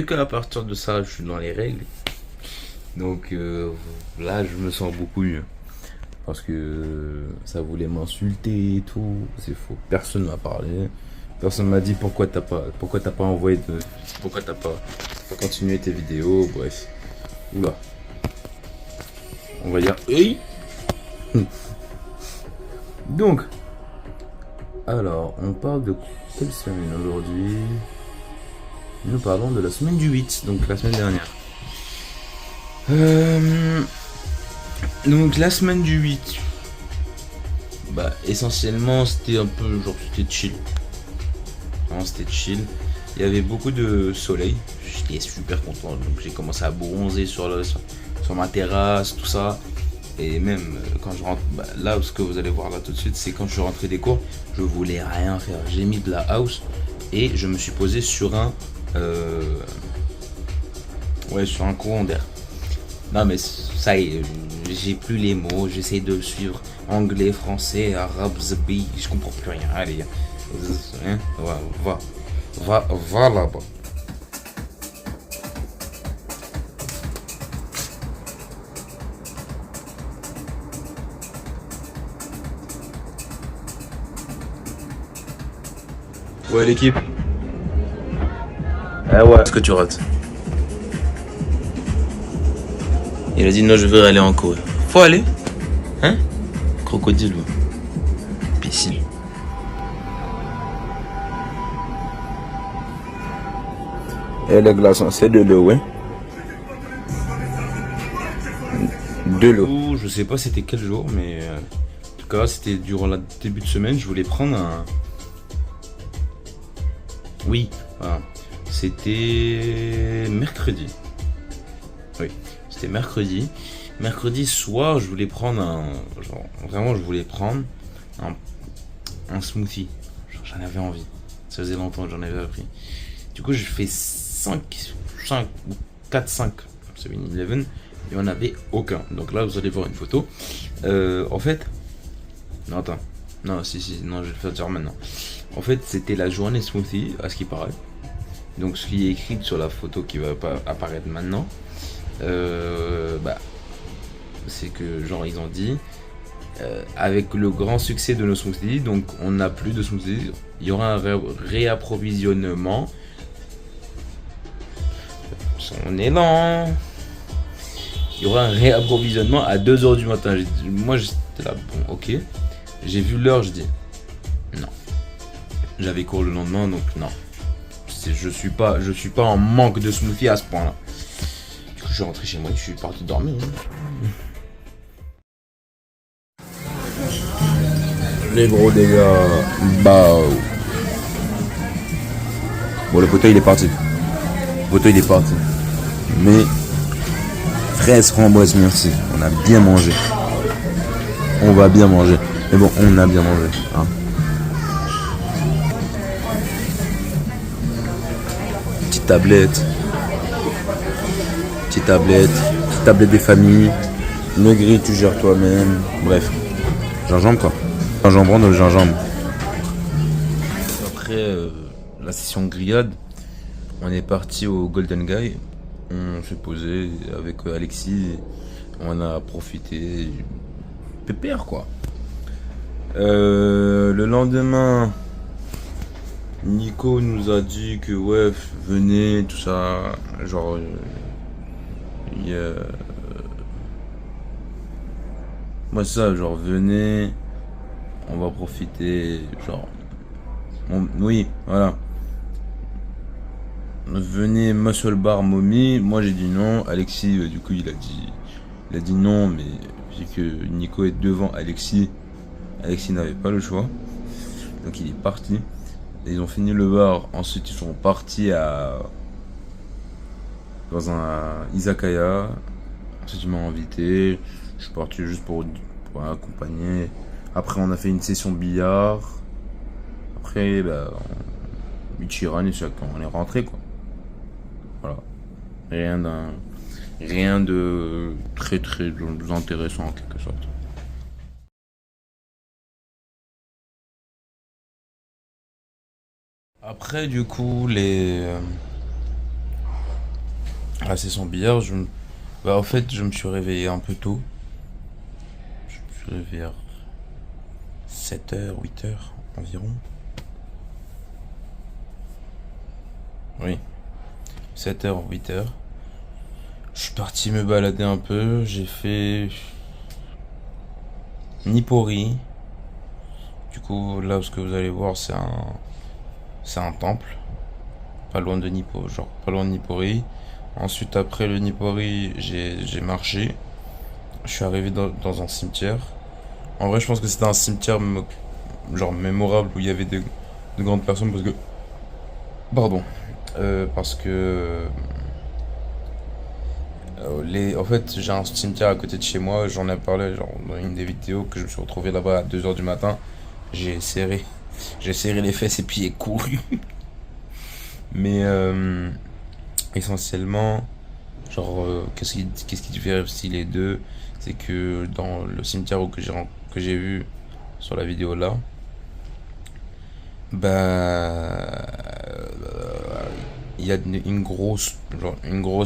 qu'à partir de ça, je suis dans les règles. Donc là, je me sens beaucoup mieux. Parce que ça voulait m'insulter et tout. C'est faux. Personne m'a parlé. Personne m'a dit pourquoi t'as pas envoyé de, pourquoi t'as pas continué tes vidéos. Bref. Oula. On va dire. Hey. Donc. Alors, on parle de quelle semaine aujourd'hui? Nous parlons de la semaine du 8, donc la semaine dernière. Donc la semaine du 8, bah essentiellement c'était un peu genre c'était chill. Vraiment c'était chill. Il y avait beaucoup de soleil. J'étais super content. Donc j'ai commencé à bronzer sur ma terrasse, tout ça. Et même quand je rentre, bah, là ce que vous allez voir là tout de suite, c'est quand je suis rentré des cours, je voulais rien faire. J'ai mis de la house et je me suis posé sur un sur un courant d'air. Non mais ça y est, j'ai plus les mots, j'essaie de suivre anglais, français, arabe, zabi, je comprends plus rien. Allez, hein, va là-bas. Ouais l'équipe. Ah ouais. Est-ce que tu rates? Il a dit non, je veux aller en Corée. Faut aller? Hein? Crocodile, ouais. Piscine. Et les glaçons, c'est de l'eau, ouais. De l'eau. Je sais pas c'était quel jour, mais en tout cas, c'était durant le début de semaine. Je voulais prendre un. Oui, voilà. C'était mercredi. Oui, c'était mercredi. Mercredi soir, je voulais prendre un. Genre, vraiment, je voulais prendre un smoothie. J'en avais envie. Ça faisait longtemps que j'en avais appris. Du coup, je fais 5 ou 4, 5 7-Eleven. Il n'y en avait aucun. Donc là, vous allez voir une photo. En fait. Non, attends. Non, non, je vais le faire dire maintenant. En fait, c'était la journée smoothie, à ce qui paraît. Donc, ce qui est écrit sur la photo qui va pas apparaître maintenant, c'est que, genre, ils ont dit, avec le grand succès de nos smoothies, donc on n'a plus de smoothies, il y aura un réapprovisionnement. On est lent. Il y aura un réapprovisionnement à 2h du matin. Moi, j'étais là, bon, ok. J'ai vu l'heure, je dis, non. J'avais cours le lendemain, donc non. Je suis pas en manque de smoothie à ce point-là. Du coup, je suis rentré chez moi et je suis parti dormir. Les gros dégâts. Bah. Bon, le poteau il est parti. Mais. Fraise, framboise, merci. On a bien mangé. On va bien manger. Mais bon, on a bien mangé. Hein. Petite tablette des familles. Le gris, tu gères toi-même. Bref. Gingembre quoi. Gingembre dans le gingembre. Après la session grillade, on est parti au Golden Guy. On s'est posé avec Alexis. On a profité. Pépère quoi. Le lendemain, Nico nous a dit que ouais, venez, tout ça. Genre. Moi c'est ça, genre venez, on va profiter, genre. Oui, voilà. Venez Muscle Bar Mommy, moi j'ai dit non, Alexis du coup il a dit non, mais vu que Nico est devant Alexis n'avait pas le choix. Donc il est parti. Et ils ont fini le bar, ensuite ils sont partis dans un izakaya. Ensuite ils m'ont invité, je suis parti juste pour accompagner. Après on a fait une session billard. Après Michiran et on est rentré quoi. Voilà. Rien de très très intéressant en quelque sorte. Après du coup placé son billard. Bah, en fait, je me suis réveillé un peu tôt. Je me suis réveillé vers 7h, 8h environ. Oui, 7h, 8h. Je suis parti me balader un peu. J'ai fait Nippori. Du coup, là, ce que vous allez voir, c'est un temple. Pas loin de genre pas loin de Nippori. Ensuite, après le Nippori, j'ai marché. Je suis arrivé dans un cimetière. En vrai, je pense que c'était un cimetière genre mémorable où il y avait de grandes personnes parce que. Pardon. Parce que. En fait, j'ai un cimetière à côté de chez moi. J'en ai parlé genre, dans une des vidéos que je me suis retrouvé là-bas à 2h du matin. J'ai serré. J'ai serré les fesses et puis j'ai couru. Mais essentiellement, genre, qu'est-ce qui différencie les deux? C'est que dans le cimetière que j'ai vu sur la vidéo là, bah, il y a une grosse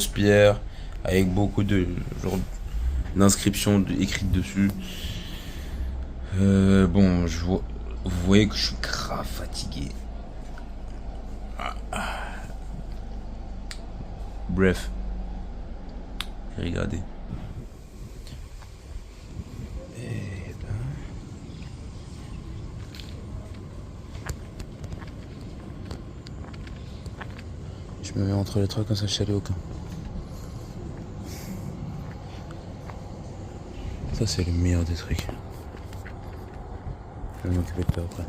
pierre avec beaucoup de genre d'inscriptions écrites dessus. Bon, vous voyez que je suis grave fatigué. Bref, regardez. Je me mets entre les trois comme ça je suis allé aucun. Ça c'est le meilleur des trucs. Je vais m'occuper de toi après.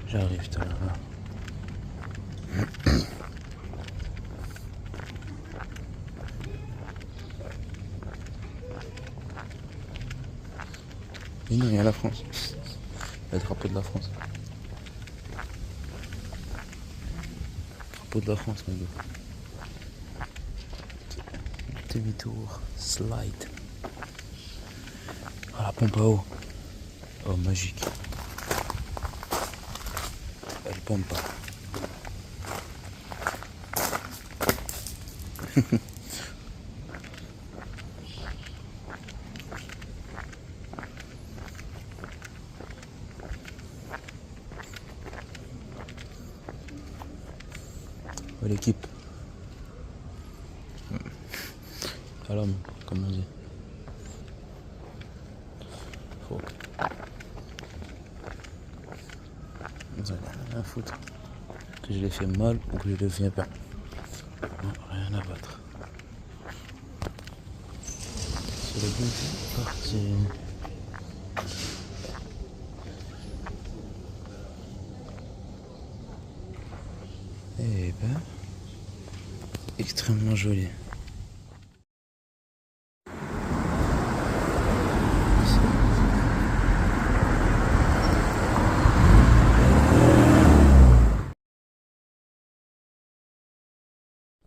J'arrive tout à l'heure. Mais non, il y a la France. Le drapeau de la France. Drapeau de la France, mon gars. Demi-tour, slide. Ah, la pompe à eau. Oh, magique. Elle pompe pas. L'équipe. À l'homme, comme on dit. Faut vous avez rien à foutre. Que je l'ai fait mal ou que je le viens pas. Non, rien à battre. C'est le bon parti. Eh ben, extrêmement joli.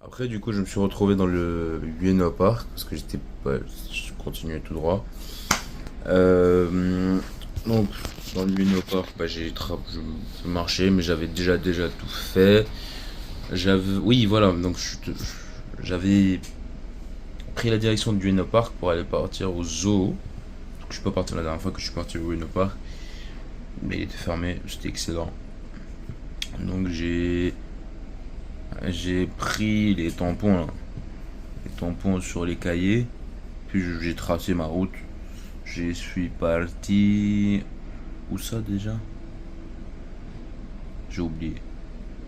Après, du coup, je me suis retrouvé dans le Ueno Park parce que je continuais tout droit. Donc, dans le Ueno Park, bah, je marchais, mais j'avais déjà tout fait. Oui, voilà. Donc, j'avais pris la direction du Ueno Park pour aller partir au zoo. Je suis pas parti la dernière fois que je suis parti au Ueno Park, mais il était fermé. C'était excellent. Donc, j'ai pris les tampons là. Les tampons sur les cahiers. Puis j'ai tracé ma route. Je suis parti. Où ça déjà? J'ai oublié.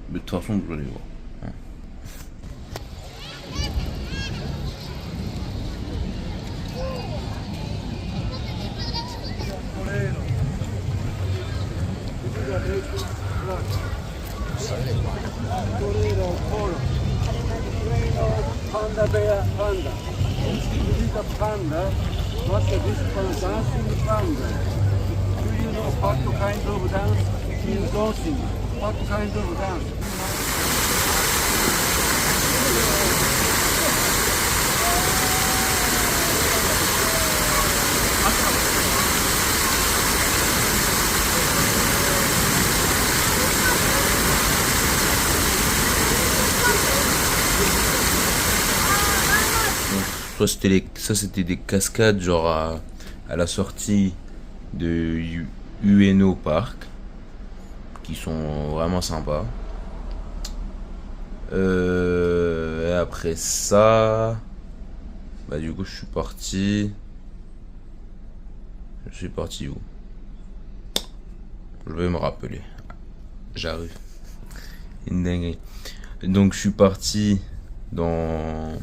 Mais de toute façon, vous allez voir. Panda bear, panda. This is a panda. What's the difference? Dancing panda. Do you know what kind of dance is dancing? What kind of dance? crois que ça c'était des cascades genre à la sortie de Ueno Park, qui sont vraiment sympas. Et après ça, bah du coup je suis parti. Où? Je vais me rappeler. J'arrive. Une dinguerie. Donc je suis parti dans...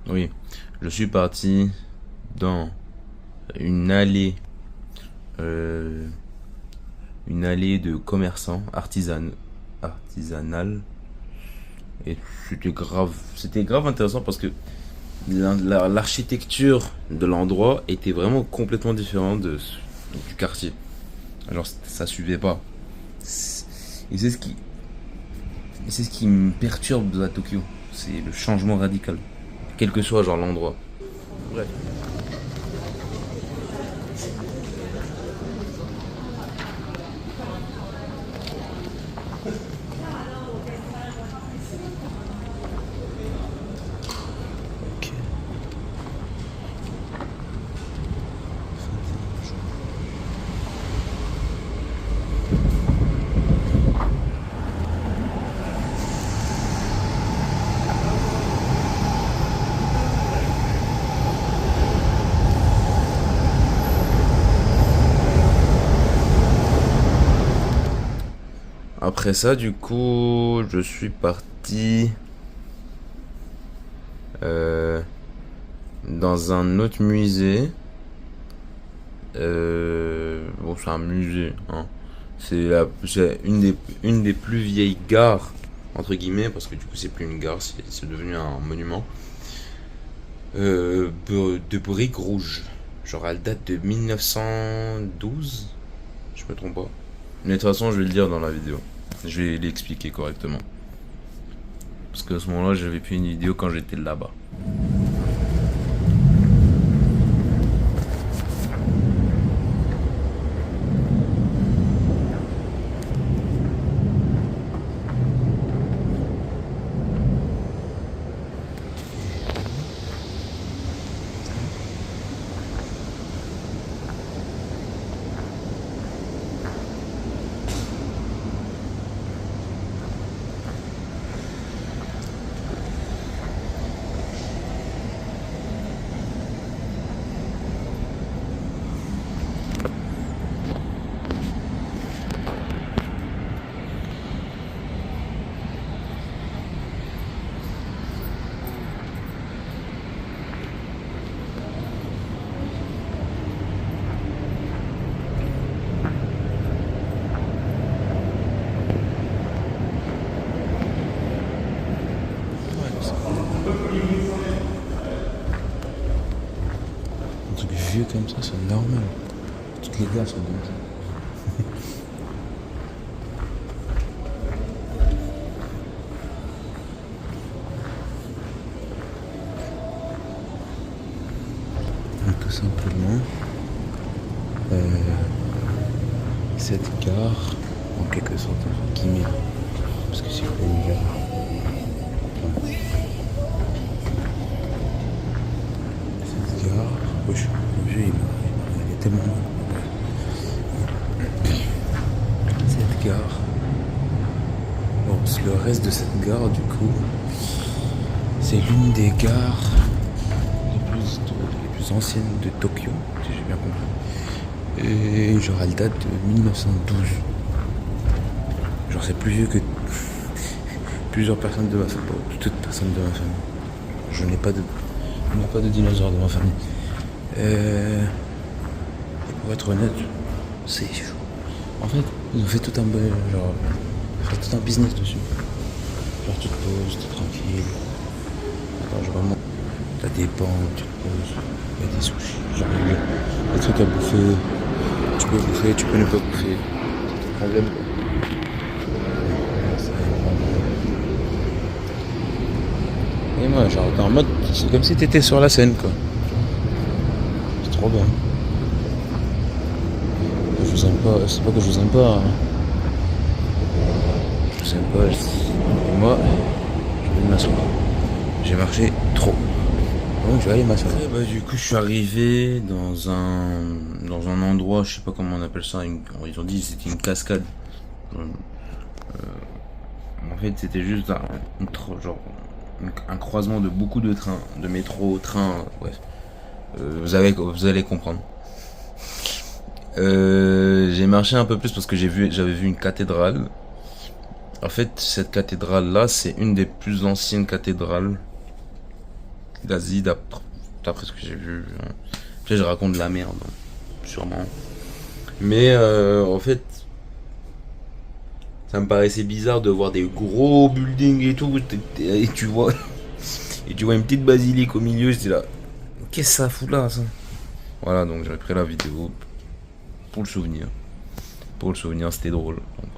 Oui, je suis parti dans une allée de commerçants artisanales, et c'était grave intéressant parce que l'architecture de l'endroit était vraiment complètement différente du quartier. Alors ça suivait pas. Et c'est ce qui me perturbe à Tokyo, c'est le changement radical, quel que soit genre l'endroit. Bref. Après ça, du coup, je suis parti dans un autre musée. Bon, c'est un musée, hein. C'est une des plus vieilles gares, entre guillemets, parce que du coup, c'est plus une gare, c'est devenu un monument. De briques rouges. Genre, elle date de 1912. Je me trompe pas. Mais de toute façon, je vais le dire dans la vidéo. Je vais l'expliquer correctement. Parce qu'à ce moment-là, j'avais fait une vidéo quand j'étais là-bas. Un truc vieux comme ça, c'est normal. Toutes les gares sont comme ça. Donc, tout simplement, cette gare, en quelque sorte, entre guillemets, parce que c'est pas une gare. Enfin, cette gare, oui, il est tellement loin. Cette gare, bon, le reste de cette gare, du coup, c'est l'une des gares les plus anciennes de Tokyo, si j'ai bien compris. Et genre, elle date de 1912. Genre, c'est plus vieux que plusieurs personnes de ma famille. Toutes personnes de ma famille. Je n'ai pas de dinosaures dans ma famille. Et pour être honnête, c'est chaud. En fait, ils ont fait tout un business dessus. Genre, tu te poses, t'es tranquille. Attends, vraiment, t'as des bancs, tu te poses, il y a des sushis, genre des trucs à bouffer. Tu peux bouffer, tu peux ne pas bouffer. C'est ton problème, quoi. Et moi, genre, t'es en mode, c'est comme si t'étais sur la scène, quoi. C'est trop bien. Je vous aime pas, c'est pas que je vous aime pas. Hein. Je vous aime pas, et moi, je vais m'asseoir. J'ai marché trop. Donc je vais aller m'asseoir. Du coup, je suis arrivé dans un endroit, je sais pas comment on appelle ça. Ils ont dit que c'était une cascade. En fait, c'était juste un croisement de beaucoup de trains, de métro, trains, bref. Vous allez comprendre. J'ai marché un peu plus parce que j'avais vu une cathédrale. En fait, cette cathédrale-là, c'est une des plus anciennes cathédrales d'Asie, d'après ce que j'ai vu. Après, je raconte de la merde, sûrement. Mais en fait, ça me paraissait bizarre de voir des gros buildings et tout, et tu vois une petite basilique au milieu. J'étais là, qu'est-ce que ça fout là, ça? Voilà, donc j'avais pris la vidéo pour le souvenir. Pour le souvenir, c'était drôle. Donc.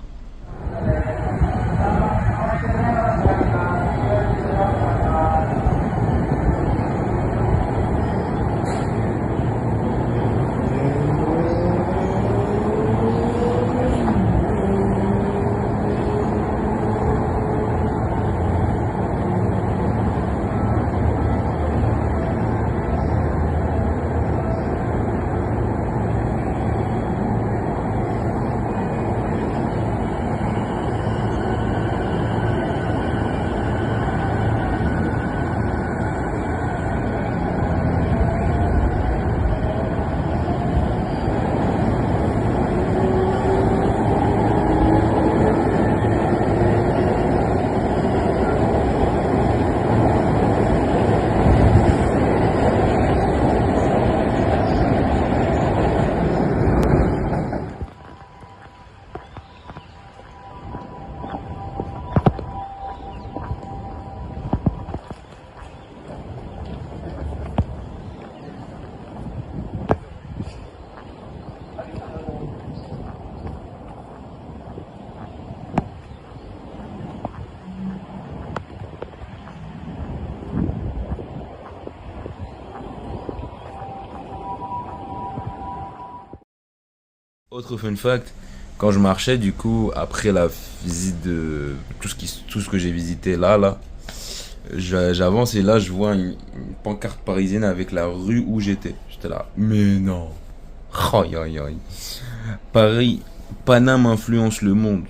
Autre fun fact, quand je marchais, du coup, après la visite de tout ce que j'ai visité là, j'avance et là, je vois une pancarte parisienne avec la rue où j'étais. J'étais là, mais non. Aïe, aïe, aïe. Paris, Paname influence le monde.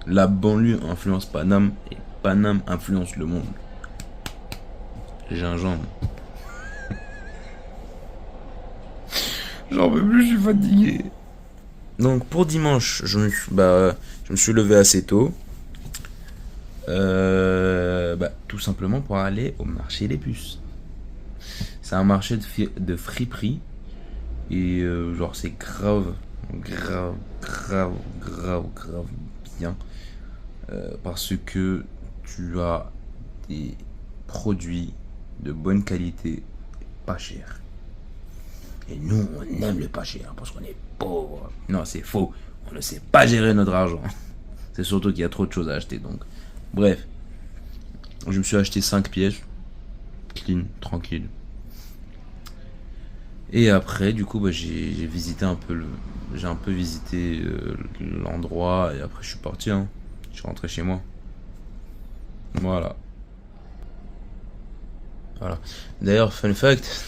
La banlieue influence Paname et Paname influence le monde. Gingembre. J'en peux plus, je suis fatigué. Donc pour dimanche, je me suis levé assez tôt. Tout simplement pour aller au marché des puces. C'est un marché de friperie. Et genre c'est grave bien. Parce que tu as des produits de bonne qualité, pas chers. Et nous, on aime le pas cher parce qu'on est pauvre. Non, c'est faux. On ne sait pas gérer notre argent. C'est surtout qu'il y a trop de choses à acheter. Donc, bref. Je me suis acheté 5 pièces. Clean, tranquille. Et après, du coup, j'ai visité un peu j'ai un peu visité l'endroit. Et après, je suis parti. Je suis rentré chez moi. Voilà. D'ailleurs, fun fact.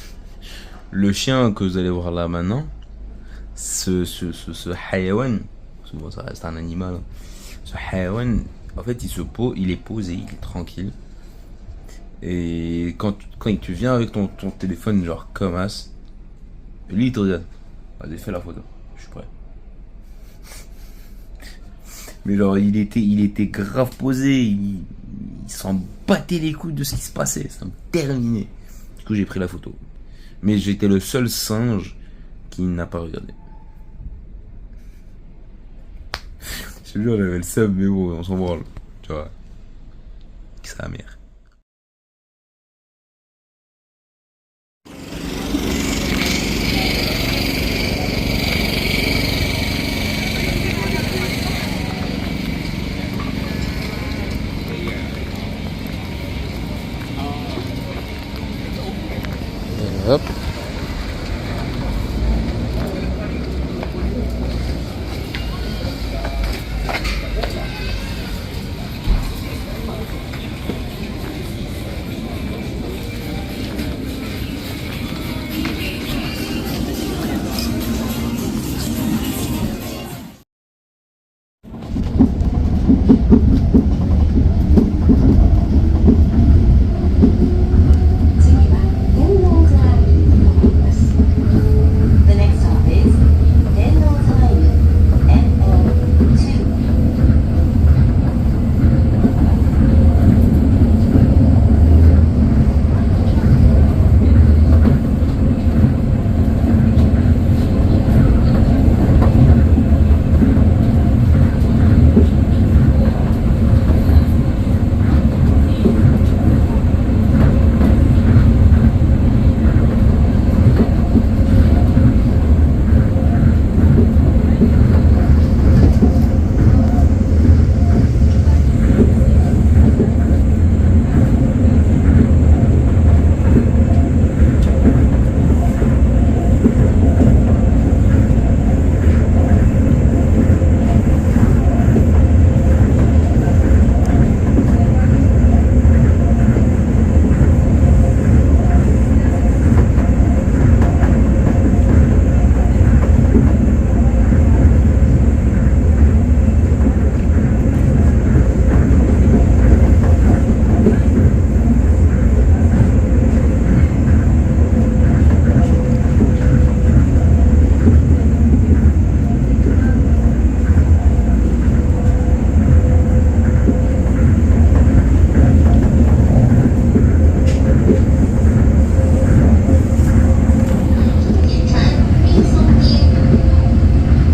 Le chien que vous allez voir là maintenant, ce hayawan, bon, ça reste un animal, ce hayawan, en fait, il est posé, il est tranquille. Et quand tu viens avec ton téléphone, genre comme as, lui il te regarde. Vas-y, fais la photo, je suis prêt. Mais genre, il était grave posé, il s'en battait les couilles de ce qui se passait, ça me terminait. Du coup, j'ai pris la photo. Mais j'étais le seul singe qui n'a pas regardé. Je te jure, j'avais le seum, mais bon, on s'en branle. Tu vois. Que sa mère. Hop. The next stop is Dendo's Line, NO2.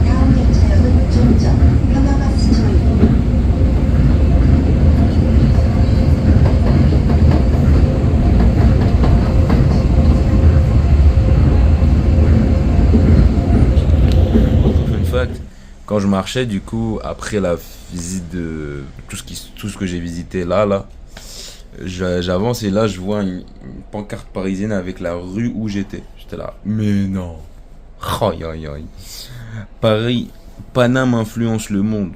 다음 역차역은 종점 현아마스초입니다. Fun fact, quand je marchais, du coup, après la visite de tout ce que j'ai visité là, j'avance et là, je vois une pancarte parisienne avec la rue où j'étais. J'étais là, mais non. Aïe, aïe, aïe. Paris, Paname influence le monde.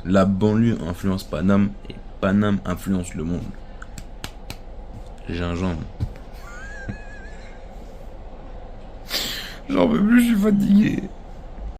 La banlieue influence Paname et Paname influence le monde. Gingembre. J'en peux plus, je suis fatigué.